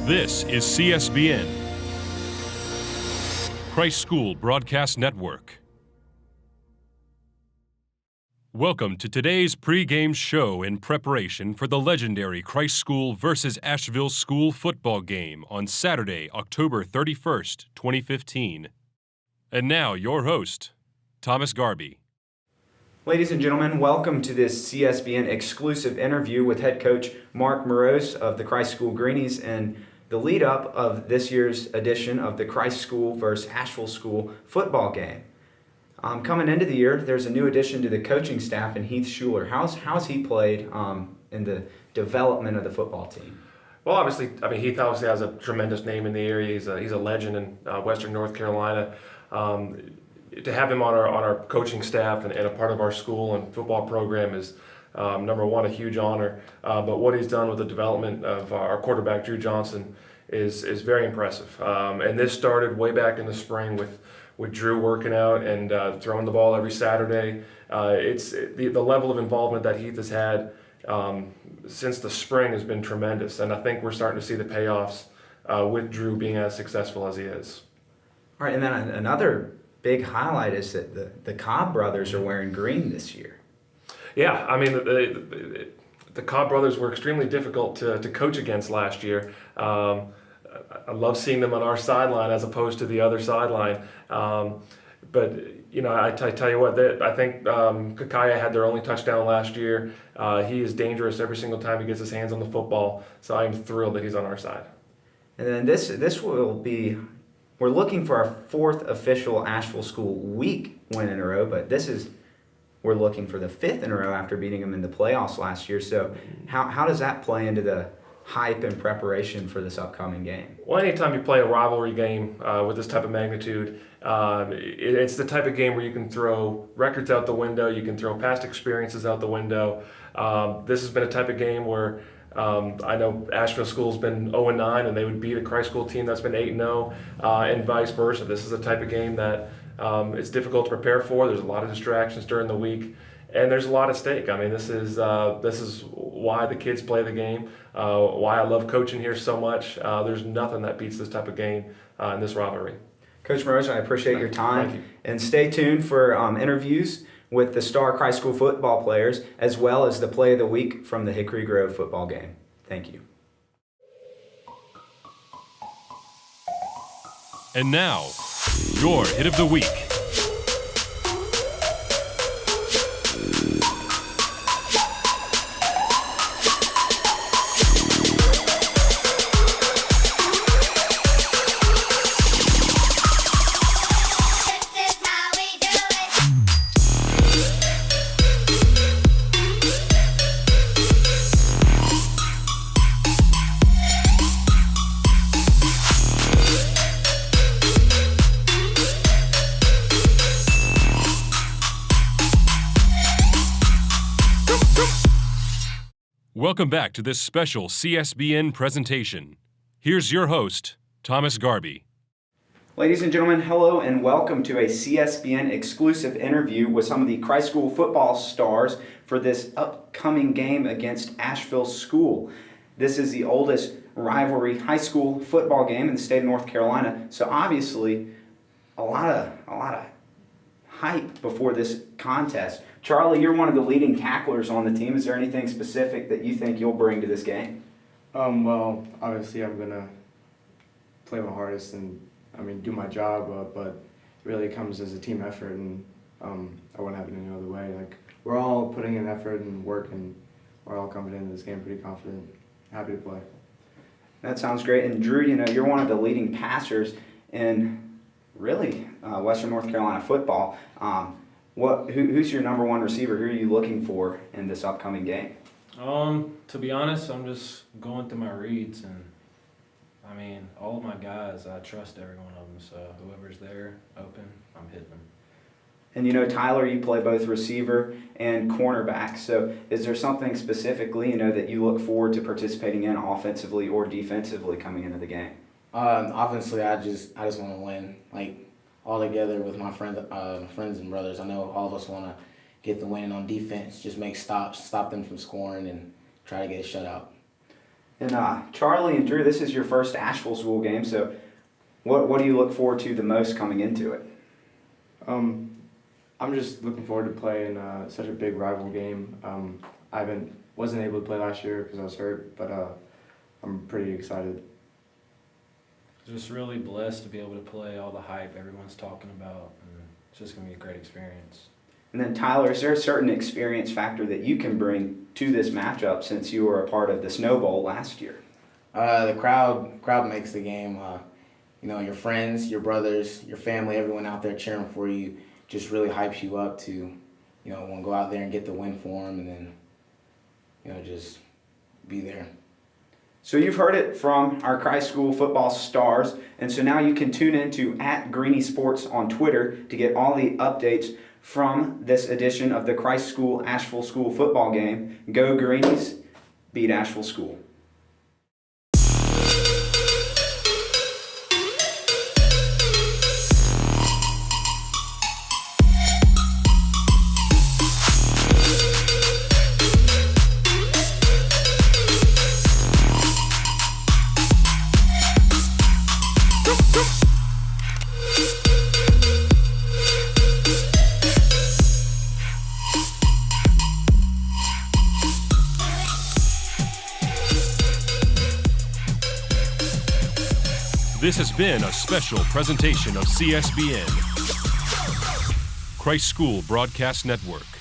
This is CSBN, Christ School Broadcast Network. Welcome to today's pregame show in preparation for the legendary Christ School versus Asheville School football game on Saturday, October 31st, 2015. And now, your host, Thomas Garby. Ladies and gentlemen, welcome to this CSBN exclusive interview with head coach Mark Moroz of the Christ School Greenies and the lead up of this year's edition of the Christ School versus Asheville School football game. Coming into the year, there's a new addition to the coaching staff in Heath Schuler. How's he played in the development of the football team? Well, obviously, Heath obviously has a tremendous name in the area. He's a legend in Western North Carolina. To have him on our coaching staff and a part of our school and football program is number one, a huge honor. But what he's done with the development of our quarterback, Drew Johnson, is very impressive. And this started way back in the spring with Drew working out and throwing the ball every Saturday. It's the level of involvement that Heath has had since the spring has been tremendous. And I think we're starting to see the payoffs with Drew being as successful as he is. All right, and then another big highlight is that the Cobb brothers are wearing green this year. Yeah, the Cobb brothers were extremely difficult to coach against last year. I love seeing them on our sideline as opposed to the other sideline. But I tell you what, I think Kakaya had their only touchdown last year. He is dangerous every single time he gets his hands on the football. So I'm thrilled that he's on our side. And then this will be. We're looking for our fourth official Asheville School week win in a row, but we're looking for the fifth in a row after beating them in the playoffs last year. So how does that play into the hype and preparation for this upcoming game? Well, anytime you play a rivalry game with this type of magnitude, it's the type of game where you can throw records out the window, you can throw past experiences out the window. This has been a type of game where I know Asheville School's been 0-9 and they would beat a Christ School team that's been 8-0 and vice versa. This is a type of game that it's difficult to prepare for. There's a lot of distractions during the week and there's a lot at stake. This is why the kids play the game, why I love coaching here so much. There's nothing that beats this type of game in this rivalry. Coach Moroz, I appreciate your time. Thank you. And stay tuned for interviews with the star Christ School football players, as well as the play of the week from the Hickory Grove football game. Thank you. And now, your hit of the week. Welcome back to this special CSBN presentation. Here's your host, Thomas Garby. Ladies and gentlemen, hello and welcome to a CSBN exclusive interview with some of the Christ School football stars for this upcoming game against Asheville School. This is the oldest rivalry high school football game in the state of North Carolina, so obviously a lot of hype before this contest. Charlie, you're one of the leading tacklers on the team. Is there anything specific that you think you'll bring to this game? Well, obviously I'm going to play my hardest and, do my job, but it really comes as a team effort, and I wouldn't have it any other way. We're all putting in effort and work, and we're all coming into this game pretty confident, happy to play. That sounds great. And Drew, you're one of the leading passers in really Western North Carolina football. Who's your number one receiver? Who are you looking for in this upcoming game? To be honest, I'm just going through my reads, and all of my guys, I trust every one of them. So whoever's there, open, I'm hitting them. And Tyler, you play both receiver and cornerback. So is there something specifically that you look forward to participating in offensively or defensively coming into the game? Offensively, I just want to win. All together with my friends and brothers. I know all of us want to get the win on defense, just make stops, stop them from scoring, and try to get a shutout. And Charlie and Drew, this is your first Asheville School game, so what do you look forward to the most coming into it? I'm just looking forward to playing such a big rival game. Wasn't able to play last year because I was hurt, but I'm pretty excited. Just really blessed to be able to play all the hype everyone's talking about, and it's just gonna be a great experience. And then Tyler, is there a certain experience factor that you can bring to this matchup since you were a part of the Snow Bowl last year? The crowd makes the game. Your friends, your brothers, your family, everyone out there cheering for you just really hypes you up to, want to go out there and get the win for them, and then, just be there. So you've heard it from our Christ School football stars, and so now you can tune into @Greenies Sports on Twitter to get all the updates from this edition of the Christ School Asheville School football game. Go Greenies, beat Asheville School. This has been a special presentation of CSBN, Christ School Broadcast Network.